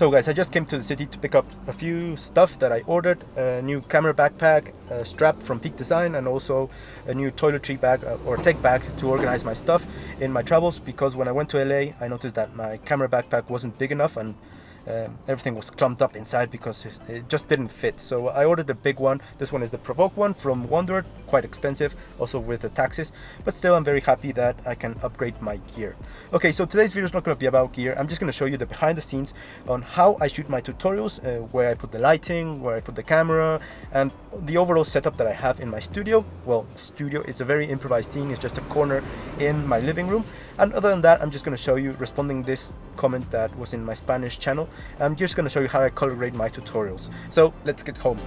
So guys, I just came to the city to pick up a few stuff that I ordered, a new camera backpack, a strap from Peak Design, and also a new toiletry bag or tech bag to organize my stuff in my travels, because when I went to LA I noticed that my camera backpack wasn't big enough and everything was clumped up inside because it just didn't fit. So I ordered a big one. This one is the Provoke one from Wanderer, quite expensive, also with the taxes, but still I'm very happy that I can upgrade my gear. Okay, so today's video is not going to be about gear. I'm just going to show you the behind the scenes on how I shoot my tutorials, where I put the lighting, where I put the camera, and the overall setup that I have in my studio. Well, studio is a very improvised scene. It's just a corner in my living room. And other than that, I'm just going to show you, responding this comment that was in my Spanish channel, I'm just going to show you how I color grade my tutorials. So let's get home.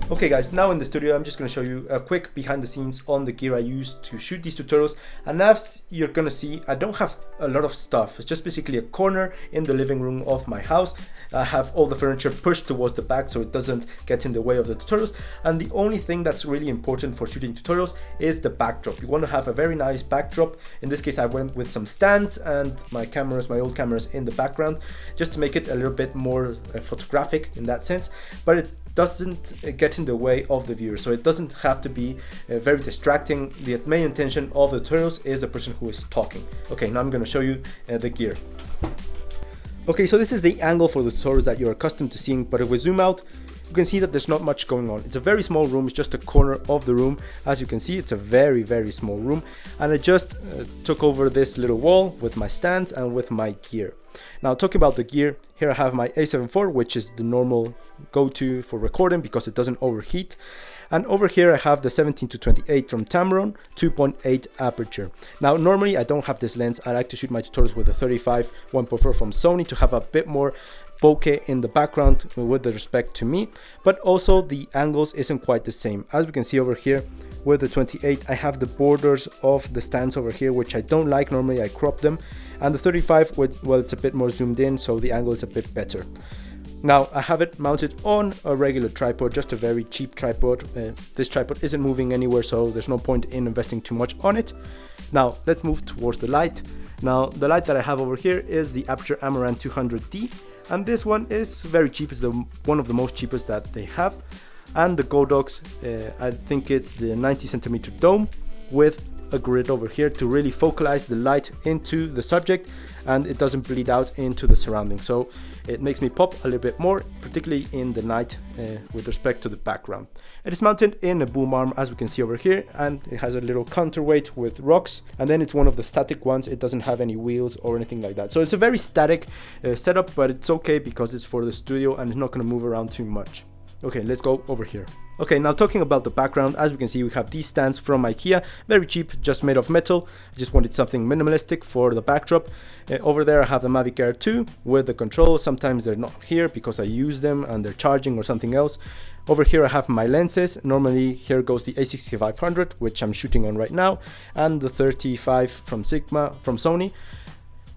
Okay guys, now in the studio I'm just going to show you a quick behind the scenes on the gear I use to shoot these tutorials. And as you're going to see, I don't have a lot of stuff. It's just basically a corner in the living room of my house. I have all the furniture pushed towards the back so it doesn't get in the way of the tutorials. And the only thing that's really important for shooting tutorials is the backdrop. You want to have a very nice backdrop. In this case I went with some stands and my old cameras in the background, just to make it a little bit more photographic in that sense. But it doesn't get in the way of the viewer, so it doesn't have to be very distracting. The main intention of the tutorials is the person who is talking. Okay, now I'm going to show you the gear. Okay, so this is the angle for the tutorials that you're accustomed to seeing, but if we zoom out, you can see that there's not much going on. It's a very small room. It's just a corner of the room. As you can see, it's a very, very small room, and I just took over this little wall with my stands and with my gear. Now, talking about the gear, here I have my A7 IV, which is the normal go-to for recording because it doesn't overheat. And over here I have the 17-28 from Tamron 2.8 aperture. Now normally I don't have this lens. I like to shoot my tutorials with the 35 1.4 from Sony to have a bit more bokeh in the background with respect to me, but also the angles isn't quite the same. As we can see over here with the 28, I have the borders of the stands over here, which I don't like. Normally I crop them, and the 35, well, it's a bit more zoomed in, so the angle is a bit better. Now I have it mounted on a regular tripod, just a very cheap tripod. This tripod isn't moving anywhere, so there's no point in investing too much on it. Now let's move towards the light. Now the light that I have over here is the Aperture Amaran 200D, and this one is very cheap. It's one of the most cheapest that they have. And the Godox, I think it's the 90 centimeter dome with a grid over here to really focalize the light into the subject and it doesn't bleed out into the surrounding. So it makes me pop a little bit more, particularly in the night with respect to the background. It is mounted in a boom arm, as we can see over here, and it has a little counterweight with rocks, and then it's one of the static ones. It doesn't have any wheels or anything like that. So it's a very static setup, but it's okay because it's for the studio and it's not going to move around too much. Okay, let's go over here. Okay, now talking about the background, as we can see, we have these stands from IKEA, very cheap, just made of metal. I just wanted something minimalistic for the backdrop. Over there I have the Mavic Air 2 with the controls. Sometimes they're not here because I use them and they're charging or something else. Over here I have my lenses. Normally here goes the A6500, which I'm shooting on right now, and the 35 from Sony.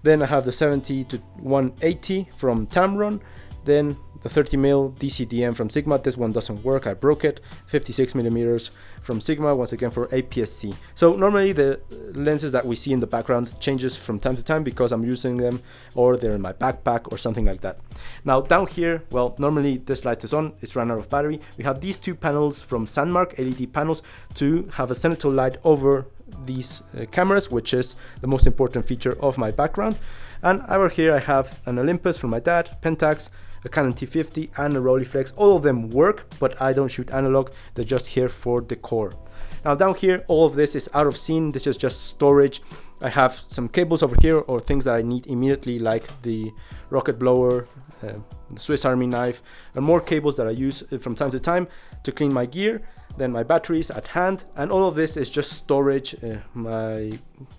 Then I have the 70-180 from Tamron. Then the 30mm DCDM from Sigma. This one doesn't work, I broke it. 56mm from Sigma, once again for APS-C. So normally the lenses that we see in the background changes from time to time because I'm using them or they're in my backpack or something like that. Now down here, well, normally this light is on, it's run out of battery. We have these two panels from Sandmark, LED panels, to have a zenithal light over these cameras, which is the most important feature of my background. And over here I have an Olympus from my dad, Pentax, a Canon T50 and a Rolleiflex. All of them work, but I don't shoot analog. They're just here for decor. Now down here, all of this is out of scene. This is just storage. I have some cables over here or things that I need immediately, like the rocket blower, the Swiss Army knife, and more cables that I use from time to time to clean my gear. then my batteries at hand, and all of this is just storage, my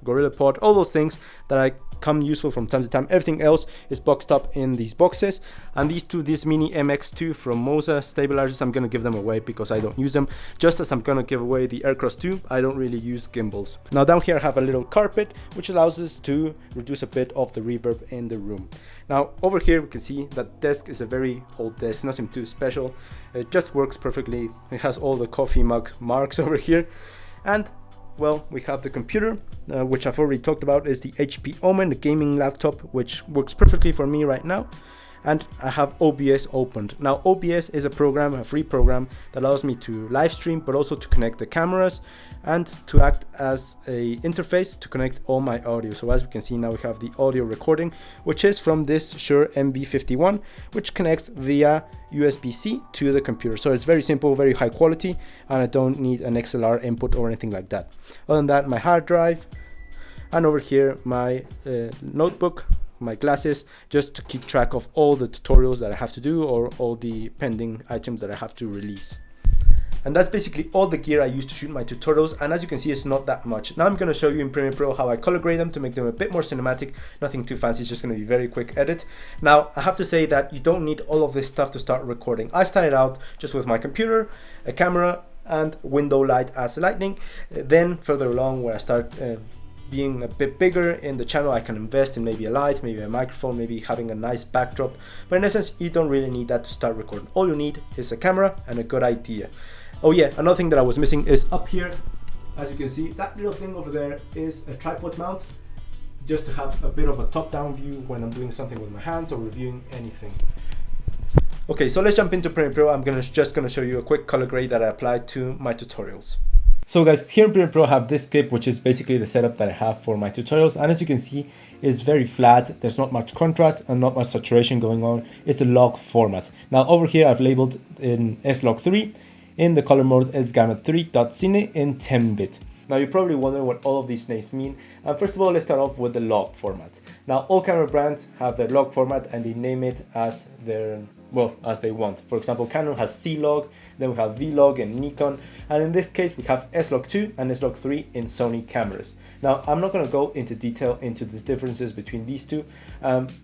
Gorilla Pod, all those things that I come useful from time to time. Everything else is boxed up in these boxes, and these mini MX2 from Moza stabilizers, I'm gonna give them away because I don't use them, just as I'm gonna give away the Aircross 2. I don't really use gimbals. Now down here I have a little carpet which allows us to reduce a bit of the reverb in the room. Now over here we can see that desk is a very old desk, nothing too special. It just works perfectly. It has all the coffee mug marks over here, and well, we have the computer, which I've already talked about, is the HP Omen, the gaming laptop, which works perfectly for me right now. And I have OBS opened. Now OBS is a program, a free program, that allows me to live stream, but also to connect the cameras and to act as a interface to connect all my audio. So as we can see now, we have the audio recording, which is from this Shure MV51, which connects via USB-C to the computer. So it's very simple, very high quality, and I don't need an XLR input or anything like that. Other than that, my hard drive, and over here my notebook, my glasses, just to keep track of all the tutorials that I have to do or all the pending items that I have to release. And that's basically all the gear I use to shoot my tutorials, and as you can see, it's not that much. Now I'm going to show you in Premiere Pro how I color grade them to make them a bit more cinematic. Nothing too fancy, it's just going to be a very quick edit. Now I have to say that you don't need all of this stuff to start recording. I started out just with my computer, a camera, and window light as lighting. Then further along, where I start being a bit bigger in the channel, I can invest in maybe a light, maybe a microphone, maybe having a nice backdrop. But in essence, you don't really need that to start recording. All you need is a camera and a good idea. Oh yeah, another thing that I was missing is up here. As you can see, that little thing over there is a tripod mount, just to have a bit of a top-down view when I'm doing something with my hands or reviewing anything. Okay, so let's jump into Premiere Pro. I'm just gonna show you a quick color grade that I applied to my tutorials. So guys, here in Premiere Pro I have this clip, which is basically the setup that I have for my tutorials, and as you can see, it's very flat. There's not much contrast and not much saturation going on. It's a log format. Now over here I've labeled in S-Log3, in the color mode sgamma3.cine in 10-bit. Now you're probably wondering what all of these names mean. First of all, let's start off with the log format. Now all camera brands have their log format and they name it as their, well, as they want. For example, Canon has C-Log, then we have V-Log and Nikon, and in this case we have S-Log2 and S-Log3 in Sony cameras. Now I'm not going to go into detail into the differences between these two.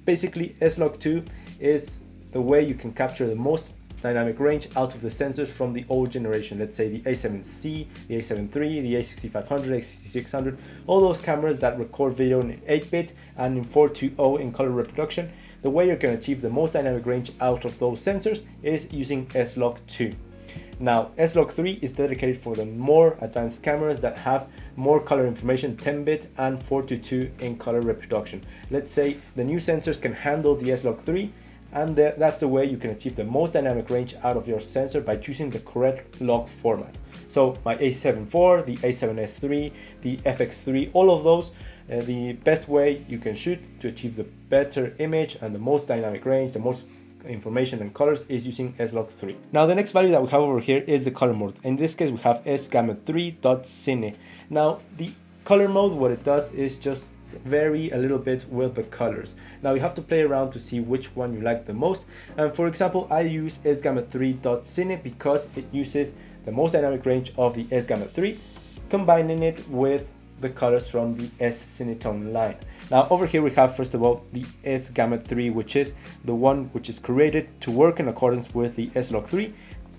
Basically S-Log2 is the way you can capture the most dynamic range out of the sensors from the old generation. Let's say the A7C, the A7 III, the A6500, A6600, all those cameras that record video in 8-bit and in 420 in color reproduction. The way you're going to achieve the most dynamic range out of those sensors is using S-Log2. Now S-Log3 is dedicated for the more advanced cameras that have more color information, 10-bit and 4:2 in color reproduction. Let's say the new sensors can handle the S-Log3, and that's the way you can achieve the most dynamic range out of your sensor, by choosing the correct log format. So my A7 IV, the A7S III, the FX3, all of those, the best way you can shoot to achieve the better image and the most dynamic range, the most information and colors, is using S-Log3. Now the next value that we have over here is the color mode. In this case we have sgamma3.cine. Now the color mode, what it does is just vary a little bit with the colors. Now you have to play around to see which one you like the most. And for example, I use sgamma3.cine because it uses the most dynamic range of the sgamma3, combining it with the colors from the S-Cinetone line. Now over here we have, first of all, the sgamma3, which is the one which is created to work in accordance with the S-Log3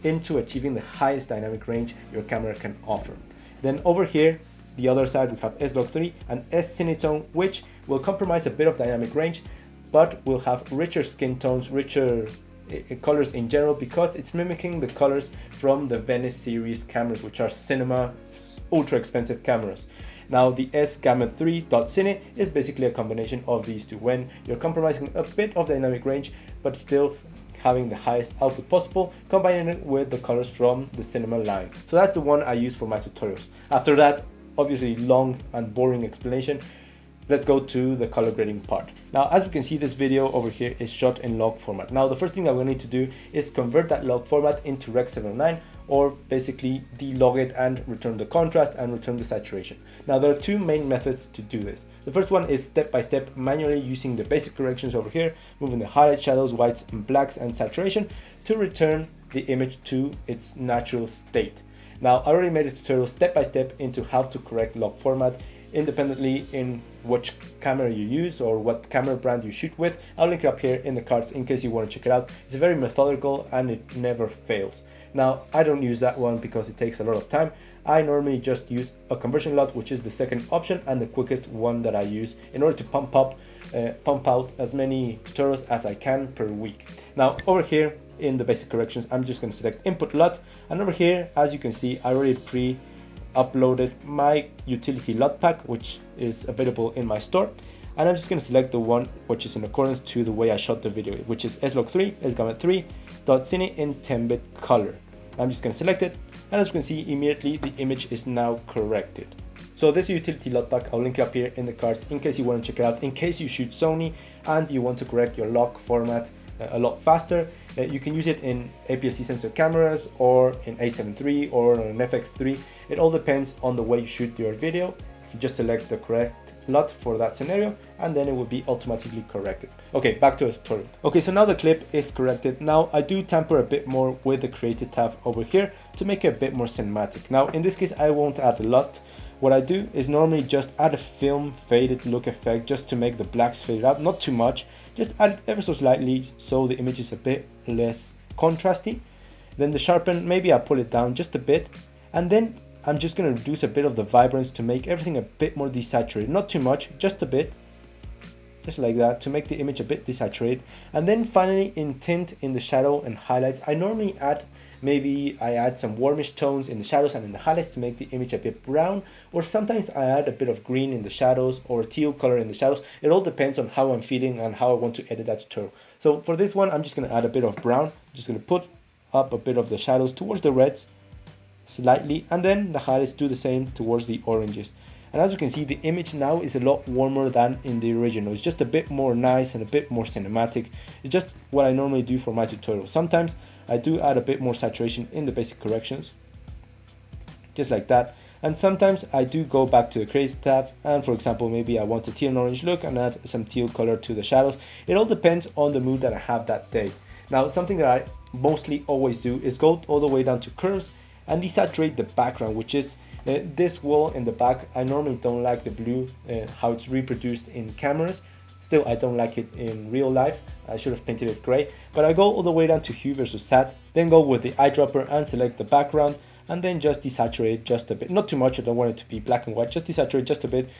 into achieving the highest dynamic range your camera can offer. Then over here, the other side, we have S-Log3 and S-Cinetone, which will compromise a bit of dynamic range, but will have richer skin tones, richer colors in general, because it's mimicking the colors from the Venice series cameras, which are cinema, ultra expensive cameras. Now the sgamma3.cine is basically a combination of these two, when you're compromising a bit of dynamic range, but still having the highest output possible, combining it with the colors from the cinema line. So that's the one I use for my tutorials. After that, obviously long and boring explanation, let's go to the color grading part. Now as we can see, this video over here is shot in log format. Now the first thing that we need to do is convert that log format into Rec 709, or basically delog it and return the contrast and return the saturation. Now there are two main methods to do this. The first one is step by step, manually using the basic corrections over here, moving the highlight, shadows, whites and blacks and saturation to return the image to its natural state. Now, I already made a tutorial step by step into how to correct log format independently in which camera you use or what camera brand you shoot with. I'll link it up here in the cards in case you want to check it out. It's very methodical and it never fails. Now, I don't use that one because it takes a lot of time. I normally just use a conversion LUT, which is the second option and the quickest one that I use in order to pump out as many tutorials as I can per week. Now, over here in the basic corrections, I'm just going to select input LUT, and over here, as you can see, I already uploaded my utility LUT pack, which is available in my store, and I'm just going to select the one which is in accordance to the way I shot the video, which is slog3 sgamma3.cine in 10-bit color. I'm just going to select it, and as you can see, immediately the image is now corrected. So this utility LUT pack, I'll link it up here in the cards in case you want to check it out. In case you shoot Sony and you want to correct your log format a lot faster, you can use it in APS-C sensor cameras or in A7 III or on an FX3. It all depends on the way you shoot your video. You just select the correct LUT for that scenario and then it will be automatically corrected. Okay, back to the tutorial. Okay, so now the clip is corrected. Now I do tamper a bit more with the creative tab over here to make it a bit more cinematic. Now in this case, I won't add a LUT. What I do is normally just add a film faded look effect just to make the blacks fade out, not too much, just add it ever so slightly so the image is a bit less contrasty. Then the sharpen, maybe I pull it down just a bit, and then I'm just going to reduce a bit of the vibrance to make everything a bit more desaturated, not too much, just a bit, just like that, to make the image a bit desaturated. And then finally in tint, in the shadow and highlights, I normally add, maybe I add some warmish tones in the shadows and in the highlights to make the image a bit brown, or sometimes I add a bit of green in the shadows or teal color in the shadows. It all depends on how I'm feeling and how I want to edit that tutorial. So for this one, I'm just going to add a bit of brown. I'm just going to put up a bit of the shadows towards the reds slightly, and then the highlights do the same towards the oranges. And as you can see, the image now is a lot warmer than in the original. It's just a bit more nice and a bit more cinematic. It's just what I normally do for my tutorials. Sometimes I do add a bit more saturation in the basic corrections, just like that. And sometimes I do go back to the creative tab and, for example, maybe I want a teal and orange look and add some teal color to the shadows. It all depends on the mood that I have that day. Now, something that I mostly always do is go all the way down to curves and desaturate the background, which is this wall in the back. I normally don't like the blue, how it's reproduced in cameras. Still, I don't like it in real life. I should have painted it gray, but I go all the way down to hue versus sat, then go with the eyedropper and select the background, and then just desaturate just a bit. Not too much, I don't want it to be black and white, just desaturate just a bit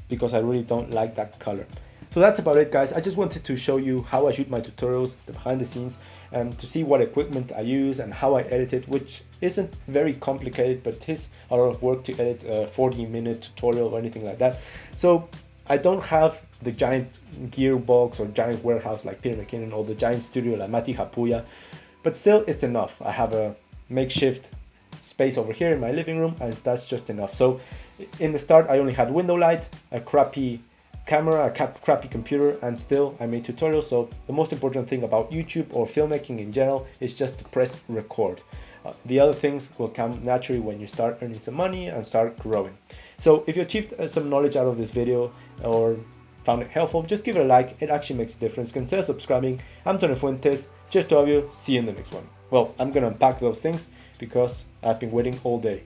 because I really don't like that color. So that's about it, guys. I just wanted to show you how I shoot my tutorials, the behind the scenes, to see what equipment I use and how I edit it, which isn't very complicated, but it is a lot of work to edit a 40-minute tutorial or anything like that. So I don't have the giant gearbox or giant warehouse like Peter McKinnon or the giant studio like Mati Hapuya, but still it's enough. I have a makeshift space over here in my living room and that's just enough. So in the start, I only had window light, a crappy camera, a crappy computer, and still I made tutorials. So the most important thing about YouTube or filmmaking in general is just to press record. The other things will come naturally when you start earning some money and start growing. So if you achieved some knowledge out of this video or found it helpful, just give it a like. It actually makes a difference. Consider subscribing. I'm Tony Fuentes. Cheers to all of you. See you in the next one. Well, I'm gonna unpack those things because I've been waiting all day.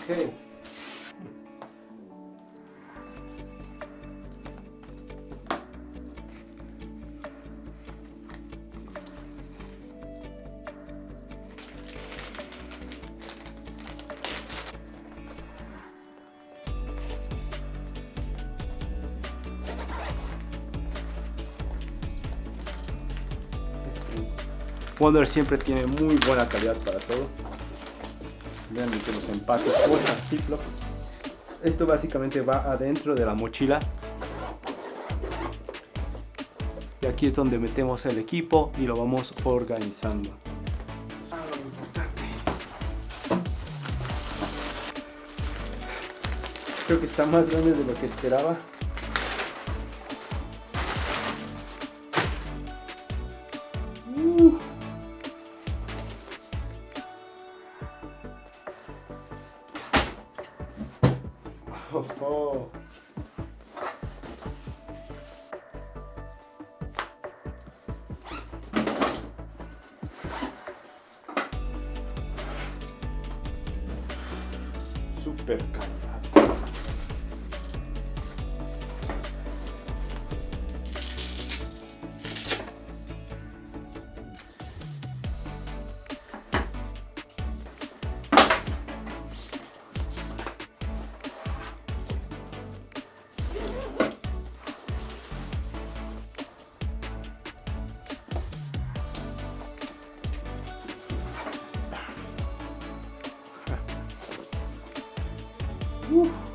Okay. Wonder siempre tiene muy buena calidad para todo. Vean que los empaques bolsas Ziploc. Esto básicamente va adentro de la mochila. Y aquí es donde metemos el equipo y lo vamos organizando. Lo importante. Creo que está más grande de lo que esperaba. Oh. super calma. Woo.